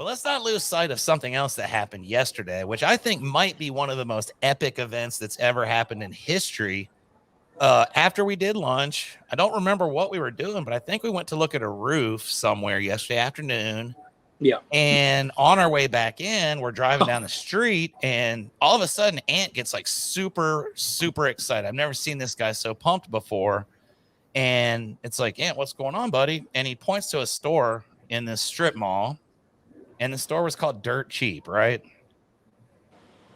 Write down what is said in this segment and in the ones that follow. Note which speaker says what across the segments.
Speaker 1: But let's not lose sight of something else that happened yesterday, which I think might be one of the most epic events that's ever happened in history. After we did lunch, I don't remember what we were doing, but I think we went to look at a roof somewhere yesterday afternoon.
Speaker 2: Yeah.
Speaker 1: And on our way back in, we're driving down the street, and all of a sudden, Ant gets like super, super excited. I've never seen this guy so pumped before. And it's like, Ant, what's going on, buddy? And he points to a store in this strip mall, and the store was called Dirt Cheap, right?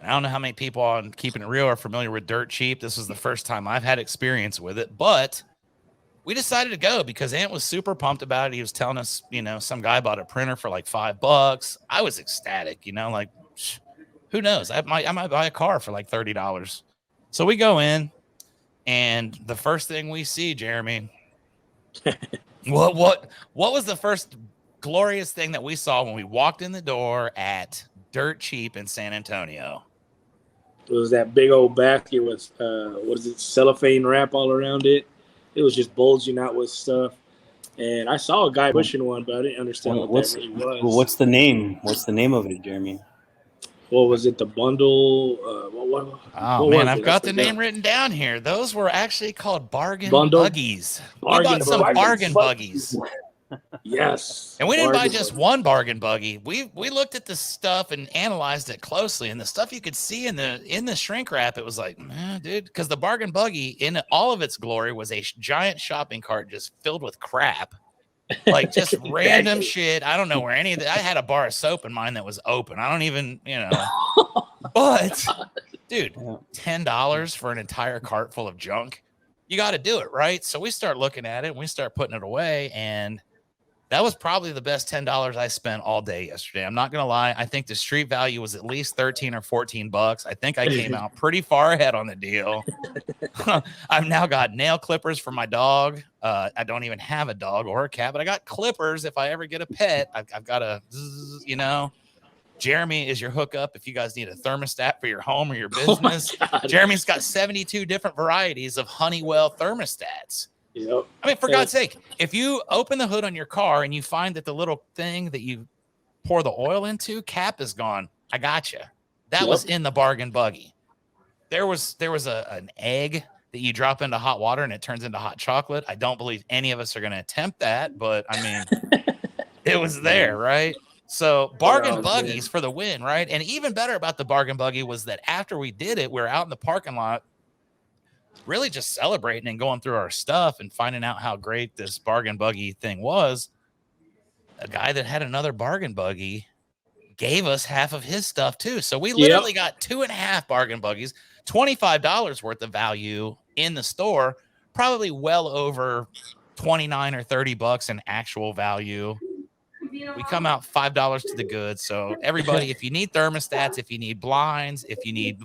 Speaker 1: I don't know how many people on Keeping It Real are familiar with Dirt Cheap. This was the first time I've had experience with it, but we decided to go because Ant was super pumped about it. He was telling us, some guy bought a printer for like $5. I was ecstatic, like, who knows? I might buy a car for like $30. So we go in, and the first thing we see, Jeremy, what was the first glorious thing that we saw when we walked in the door at Dirt Cheap in San Antonio?
Speaker 2: It was that big old basket with what is it, cellophane wrap all around it. It was just bulging out with stuff. And I saw a guy pushing one, but I didn't understand what that really was.
Speaker 3: Well, what's the name? What's the name of it, Jeremy?
Speaker 2: What was it? The bundle?
Speaker 1: I've got the name written down here. Those were actually called Bargain Buggies. We bought some Bargain Buggies.
Speaker 2: Yes.
Speaker 1: And we didn't buy just one Bargain Buggy. We looked at the stuff and analyzed it closely. And the stuff you could see in the shrink wrap, it was like, man, dude, because the Bargain Buggy in all of its glory was a giant shopping cart just filled with crap. Like just random shit. I don't know where any of that. I had a bar of soap in mine that was open. I don't even, but dude, $10 for an entire cart full of junk. You got to do it, right? So we start looking at it and we start putting it away, and that was probably the best $10 I spent all day yesterday. I'm not going to lie. I think the street value was at least 13 or 14 bucks. I think I came out pretty far ahead on the deal. I've now got nail clippers for my dog. I don't even have a dog or a cat, but I got clippers if I ever get a pet. I've got a, Jeremy is your hookup if you guys need a thermostat for your home or your business. Jeremy's got 72 different varieties of Honeywell thermostats.
Speaker 2: Yep.
Speaker 1: I mean, for God's sake, if you open the hood on your car and you find that the little thing that you pour the oil into cap is gone, I gotcha. That was in the Bargain Buggy. There was an egg that you drop into hot water and it turns into hot chocolate. I don't believe any of us are going to attempt that, but I mean, it was there, right? So Bargain Buggies for the win, right? And even better about the Bargain Buggy was that after we did it, we were out in the parking lot really just celebrating and going through our stuff and finding out how great this Bargain Buggy thing was. A guy that had another Bargain Buggy gave us half of his stuff too. So we literally got 2.5 Bargain Buggies, $25 worth of value in the store, probably well over 29 or 30 bucks in actual value. We come out $5 to the good. So everybody, if you need thermostats, if you need blinds, if you need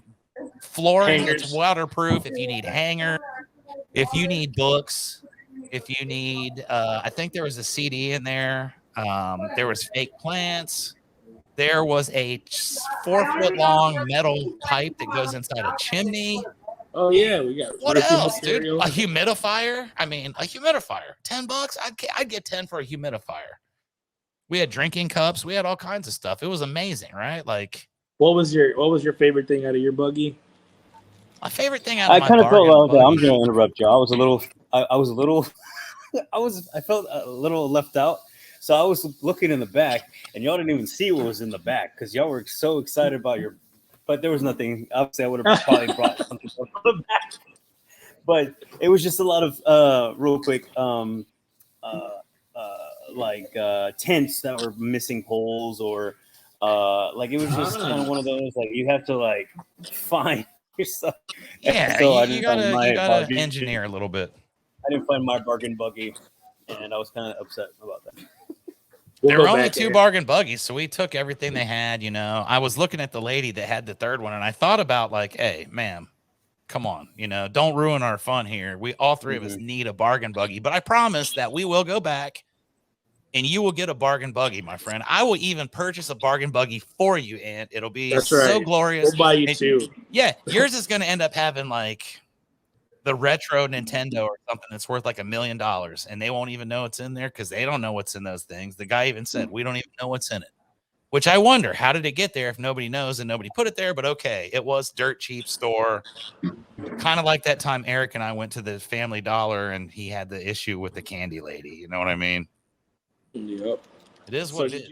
Speaker 1: flooring that's waterproof, if you need hanger, if you need books, if you need I think there was a CD in there, there was fake plants, there was a 4-foot long metal pipe that goes inside a chimney.
Speaker 2: Oh yeah, we got
Speaker 1: what else, dude? A humidifier. I mean, a humidifier, $10. I'd get 10 for a humidifier. We had drinking cups, we had all kinds of stuff. It was amazing, right? Like,
Speaker 2: what was your favorite thing out of your buggy?
Speaker 1: My favorite thing out of my
Speaker 3: kind of felt
Speaker 1: Buggy.
Speaker 3: I'm going to interrupt you. I felt a little left out. So I was looking in the back, and y'all didn't even see what was in the back because y'all were so excited about but there was nothing. Obviously, I would have probably brought something from the back. But it was just a lot of real quick, tents that were missing poles, or it was just kind of one of those you have to find yourself.
Speaker 1: Yeah, so you gotta engineer a little bit.
Speaker 3: I didn't find my Bargain Buggy, and I was kind of upset about that.
Speaker 1: There were only 2 Bargain Buggies, so we took everything they had. I was looking at the lady that had the third one, and I thought about hey, ma'am, come on, don't ruin our fun here. We all 3 of us need a Bargain Buggy, but I promise that we will go back and you will get a Bargain Buggy, my friend. I will even purchase a Bargain Buggy for you, and it'll be so glorious.
Speaker 2: We'll buy you 2.
Speaker 1: Yeah, yours is going to end up having the retro Nintendo or something that's worth $1 million, and they won't even know it's in there because they don't know what's in those things. The guy even said, we don't even know what's in it. which I wonder, how did it get there if nobody knows and nobody put it there? But okay, it was dirt cheap store. Kind of like that time Eric and I went to the Family Dollar and he had the issue with the candy lady. You know what I mean?
Speaker 2: Yep.
Speaker 1: It is what it is.